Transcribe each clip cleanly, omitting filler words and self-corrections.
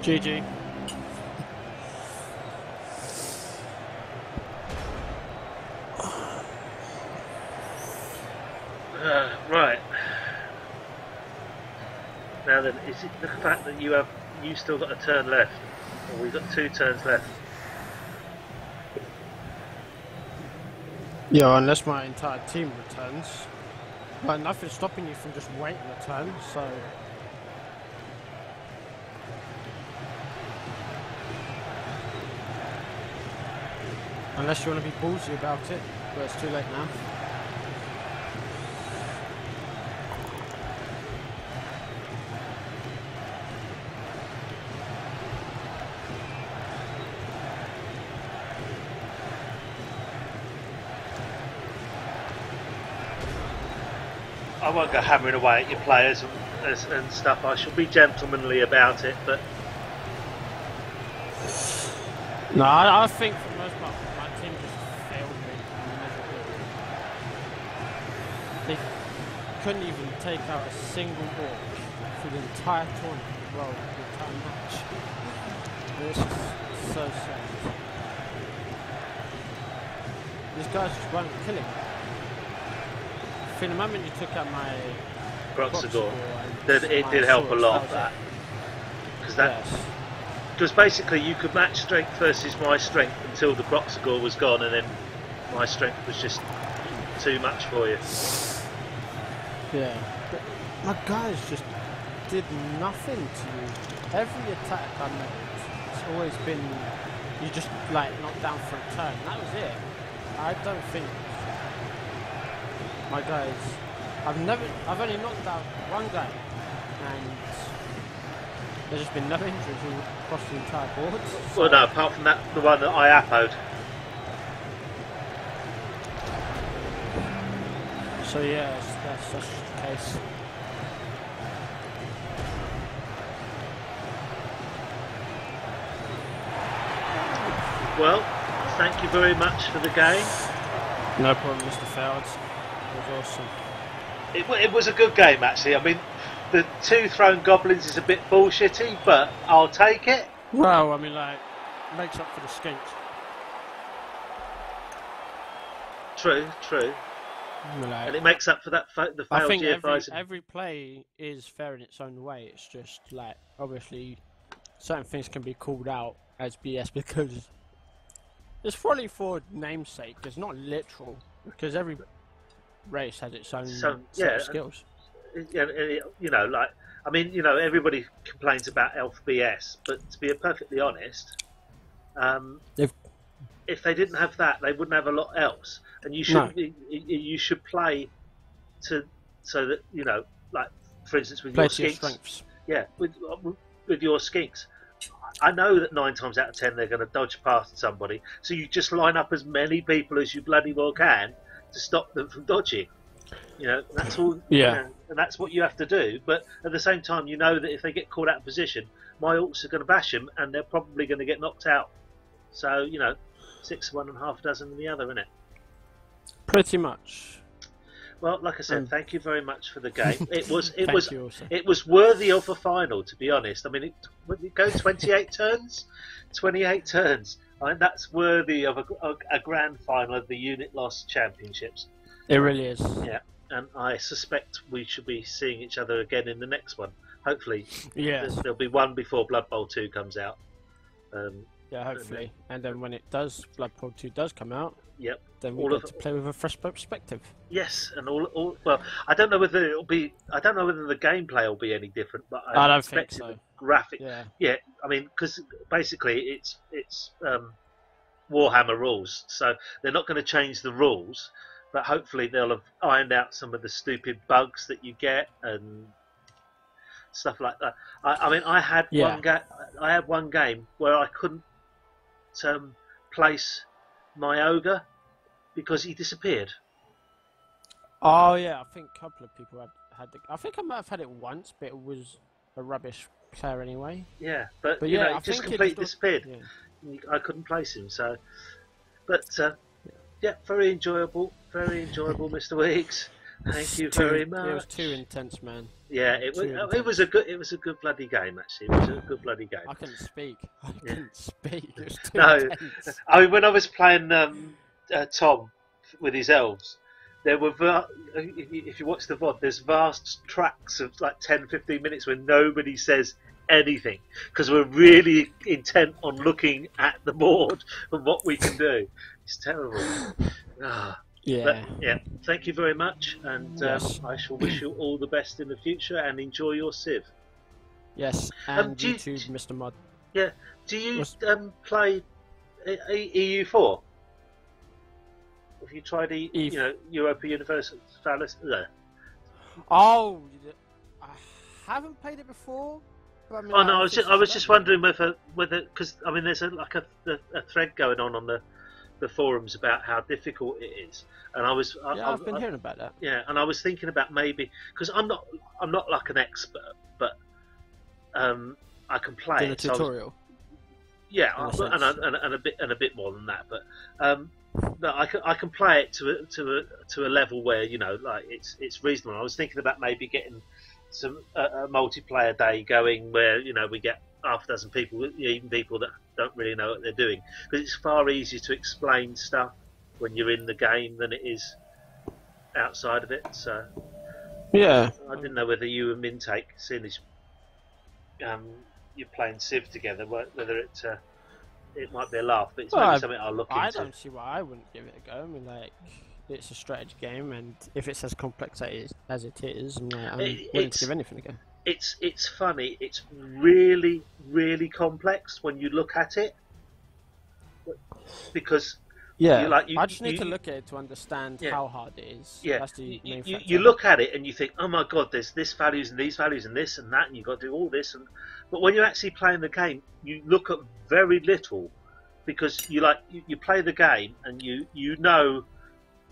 GG. Right. Now then, is it the fact that you still got a turn left, or we've got 2 turns left? Yeah, unless my entire team returns. But nothing's stopping you from just waiting a turn, so... Unless you want to be ballsy about it, but it's too late now. I won't go hammering away at your players and stuff. I shall be gentlemanly about it, but... No, I think for the most part, my team just failed me miserably. They couldn't even take out a single ball for the entire tournament, well, the entire match. It's just so sad. These guys just weren't killing me. I think the moment you took out my Broxagor, it did help a lot, that. Because that... Yes. Because basically you could match strength versus my strength until the Broxagor was gone, and then my strength was just too much for you. Yeah, but my guys just did nothing to you. Every attack I made, it's always been, you just like knocked down for a turn. That was it. I don't think my guys, I've only knocked out one guy, and there's just been no injuries all across the entire board. So. Well, no, apart from that, the one that I appoed. So yeah, that's just the case. Well, thank you very much for the game. No problem, Mr. Feld. It was awesome. It was a good game, actually. I mean, the 2 thrown goblins is a bit bullshitty, but I'll take it. Well, I mean, like, makes up for the skinks. True. Like, And it makes up for that the failed I think GFIs. every play is fair in its own way. It's just, like, obviously, certain things can be called out as BS because it's probably for namesake. It's not literal because every race has its own set of skills. You know, like, I mean, you know, everybody complains about Elf BS, but to be perfectly honest, if they didn't have that, they wouldn't have a lot else. And you should you should play so that, you know, like, for instance, with your skinks. Yeah, with your skinks. I know that 9 times out of 10 they're going to dodge past somebody, so you just line up as many people as you bloody well can to stop them from dodging. You know, that's all. Yeah. You know, and that's what you have to do. But at the same time, you know that if they get caught out of position, my orcs are going to bash them, and they're probably going to get knocked out. So, you know, 6 one and half dozen in the other, innit? Pretty much. Well, like I said, thank you very much for the game. It was worthy of a final, to be honest. I mean, it goes 28 turns, 28 turns. I mean, that's worthy of a grand final of the Unitlost Championships. It really is. Yeah, and I suspect we should be seeing each other again in the next one. Hopefully, there'll be one before Blood Bowl 2 comes out. Yeah, hopefully. And then when it does, Blood Bowl 2 does come out. Yep. Then we get to play with a fresh perspective. Yes, and all well, I don't know whether the gameplay will be any different, but I don't think so. The graphic, yeah. I mean, because basically it's Warhammer rules, so they're not going to change the rules, but hopefully they'll have ironed out some of the stupid bugs that you get and stuff like that. I mean, I had one game where I couldn't place my ogre because he disappeared. Oh yeah, I think a couple of people had the. I think I might have had it once, but it was a rubbish player anyway. Yeah, but you know, it just completely disappeared. Yeah. I couldn't place him, so. But yeah, very enjoyable, Mr. Weeks. Thank you very much. It was too intense, man. Yeah, it was a good bloody game. Actually, it was a good bloody game. I couldn't speak. It was too intense. I mean, when I was playing Tom with his elves, there were if you watch the VOD, there's vast tracks of like 10-15 minutes where nobody says anything because we're really intent on looking at the board and what we can do. It's terrible. Yeah. But, yeah. Thank you very much, and I shall wish you all the best in the future and enjoy your Civ. Yes, and you too, Mr. Mod. Yeah. Do you play EU4? Have you tried Europa Universalis? No. Oh, I haven't played it before. But I mean, I was just wondering whether because I mean there's a thread going on the forums about how difficult it is, and I've been hearing about that. Yeah, and I was thinking about maybe because I'm not like an expert, but I can play it. The tutorial. Yeah, and a bit more than that, but I can play it to a level where like it's reasonable. I was thinking about maybe getting some a multiplayer day going where we get half a dozen people, even people that don't really know what they're doing, because it's far easier to explain stuff when you're in the game than it is outside of it. So yeah, I didn't know whether you and Mintake, seeing as you're playing Civ together, whether it might be a laugh, but it's maybe something I'll look into. I don't see why I wouldn't give it a go. I mean, like, it's a strategy game, and if it's as complex as it is, I'm willing to give anything a go. It's funny. It's really, really complex when you look at it, because I just need to look at it to understand how hard it is. Yeah, that's the main factor. You look at it and you think, oh my god, there's this values and these values and this and that, and you've got to do all this. But when you're actually playing the game, you look at very little, because you play the game and you know,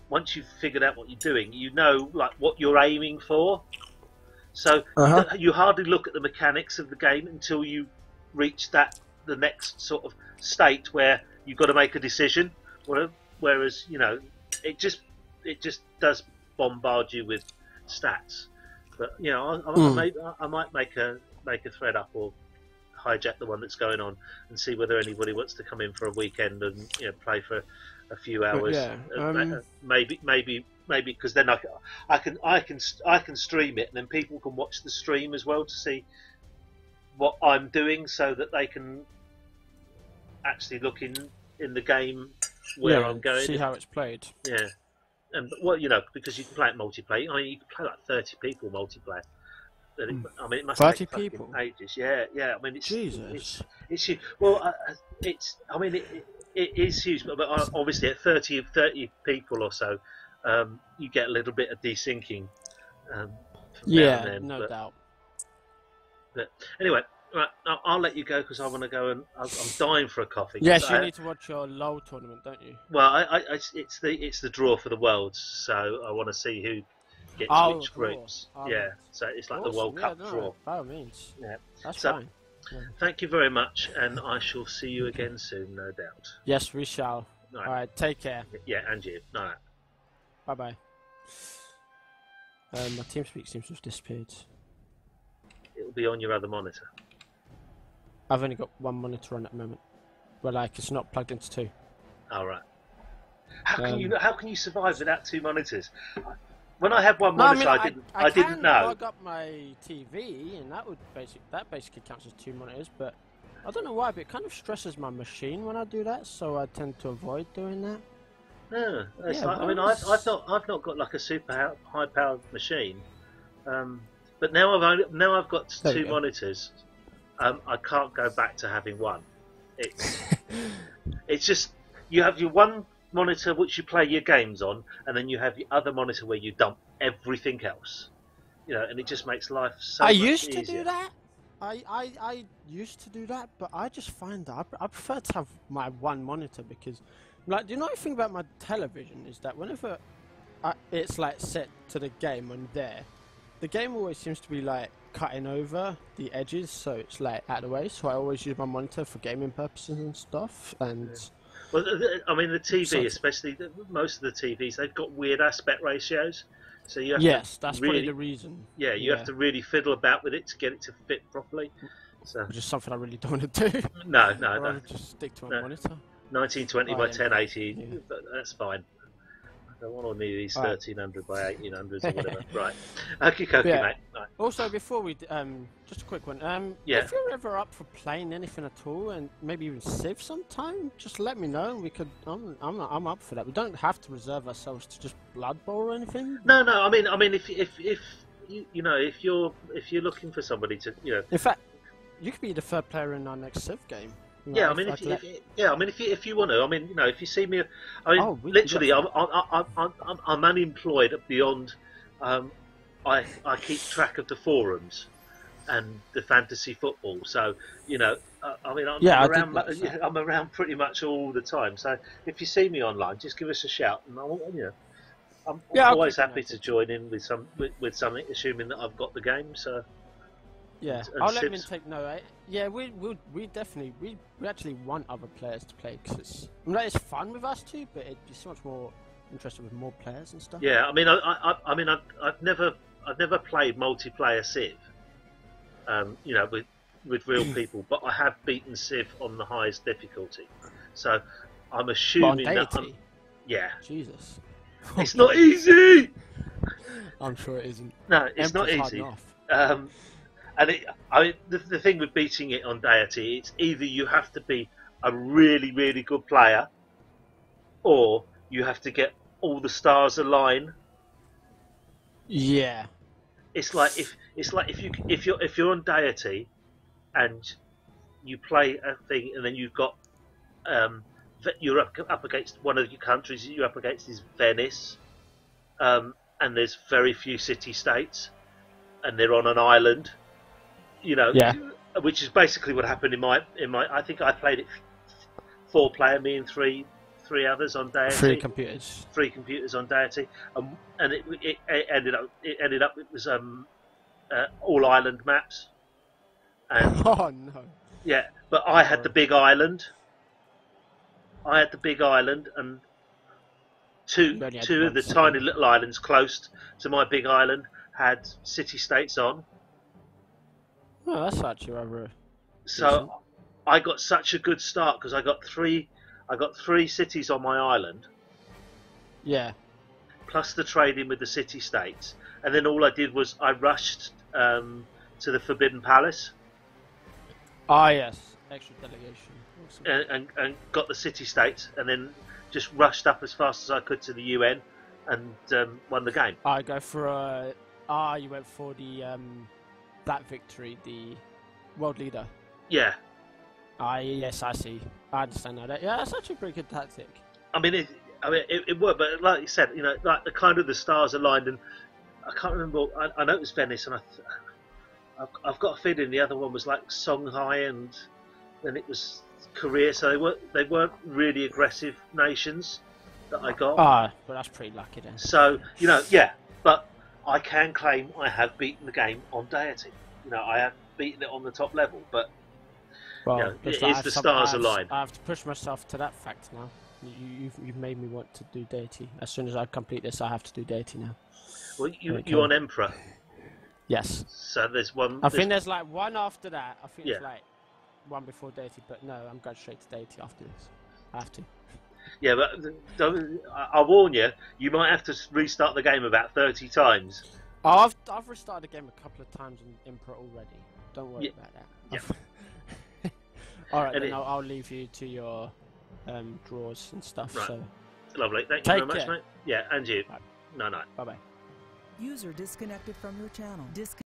once you've figured out what you're doing, you know like what you're aiming for. So you hardly look at the mechanics of the game until you reach the next sort of state where you've got to make a decision. Whereas it just does bombard you with stats. But I might make a thread up or hijack the one that's going on and see whether anybody wants to come in for a weekend and play for a few hours. Maybe because then I can stream it, and then people can watch the stream as well to see what I'm doing, so that they can actually look in the game where I'm going. See how it's played. Yeah, and because you can play it multiplayer. I mean, you can play like 30 people multiplayer. I mean, it must 30 take people. Ages. Yeah. I mean, it's Jesus. It's huge. Well, it's. I mean, it is huge, but obviously at 30 people or so, you get a little bit of desyncing. No doubt. But anyway, right, I'll let you go because I want to go and I'm dying for a coffee. Yes, you need to watch your LOL tournament, don't you? Well, it's the draw for the Worlds, so I want to see who gets which groups. Yeah, so it's like the World Cup draw. By all means. Yeah, that's fine. Yeah. Thank you very much, and I shall see you again soon, no doubt. Yes, we shall. All right, take care. Yeah, and you. All right. Bye-bye. My TeamSpeak seems to have disappeared. It'll be on your other monitor. I've only got one monitor on at the moment. But it's not plugged into two. All right. How can you survive without two monitors? When I had one monitor, I didn't know. I plug up my TV, and that basically counts as two monitors. But I don't know why, but it kind of stresses my machine when I do that, so I tend to avoid doing that. I mean, I've not got like a super high-powered machine, but now I've got two monitors. I can't go back to having one. It's just you have your one monitor which you play your games on, and then you have the other monitor where you dump everything else. And it just makes life so much easier. I used to do that. I used to do that, but I just find that I prefer to have my one monitor because, do you know anything about my television? Is that whenever it's set to the game on there, the game always seems to be like cutting over the edges, so it's like out of the way. So I always use my monitor for gaming purposes and stuff. And well, I mean, the TV, especially most of the TVs, they've got weird aspect ratios. So you have yes, to that's really, probably the reason. Yeah, you have to really fiddle about with it to get it to fit properly. So which is something I really don't want to do. No. Just stick to my monitor. 1920 by 1080, that's fine. I don't want all these 1300 by 1800s or whatever. Right. Okay, mate. Right. Also, before we, just a quick one. If you're ever up for playing anything at all, and maybe even Civ sometime, just let me know. We could. I'm up for that. We don't have to reserve ourselves to just Blood Bowl or anything. No. I mean, if you know, if you're looking for somebody to, you know. In fact, you could be the third player in our next Civ game. Yeah, I mean, if you want to, I mean, you know, if you see me, I mean, literally, I'm unemployed beyond. I keep track of the forums and the fantasy football, so you know, I mean, I'm around pretty much all the time. So if you see me online, just give us a shout, and I'm always happy to join in with something, assuming that I've got the game. So. Yeah, I'll let him take note. Yeah, we actually want other players to play because it's fun with us too, but it'd be so much more interesting with more players and stuff. Yeah, I mean, I've never played multiplayer Civ, you know, with real people, but I have beaten Civ on the highest difficulty. So I'm assuming that Jesus, it's not easy. I'm sure it isn't. No, it's not easy. And the thing with beating it on deity, it's either you have to be a really, really good player, or you have to get all the stars align. Yeah. It's like if you're on deity, and you play a thing, and then you've got you're up against one of your countries that you're up against is Venice, and there's very few city-states, and they're on an island. You know, which is basically what happened in my. I think I played it 4-player, me and three others on deity. 3 computers. 3 computers on deity, and it ended up it was all island maps. And, oh no. Yeah, but I had the big island. And two of the tiny little islands close to my big island had city-states on. Oh, that's actually rather. So I got such a good start because I got three cities on my island. Yeah. Plus the trading with the city-states, and then all I did was I rushed to the Forbidden Palace. Ah, yes, extra delegation. And got the city-states, and then just rushed up as fast as I could to the UN, and won the game. I go for you went for the Black Victory, the world leader. Yeah. Yes, I see. I understand that. Yeah, that's actually a pretty good tactic. I mean, it worked, but like you said, you know, like the stars aligned, and I can't remember. I know it was Venice, and I've got a feeling the other one was like Songhai, and then it was Korea. So they weren't really aggressive nations that I got. But that's pretty lucky then. So you know, yeah, but I can claim I have beaten the game on deity. You know, I have beaten it on the top level, but you know, it is the stars aligned. I have to push myself to that fact now. You've made me want to do deity. As soon as I complete this, I have to do deity now. Well, you're on Emperor. Yes. So there's one. I think there's like one after that. I think it's like one before deity, but no, I'm going straight to deity after this. I have to. Yeah, but I warn you, you might have to restart the game about 30 times. I've restarted the game a couple of times in Emperor already. Don't worry about that. Yeah. All right, then I'll leave you to your draws and stuff. Right. So lovely. Thank you very much, mate. Yeah, and you. Right. No. Bye bye. User disconnected from your channel.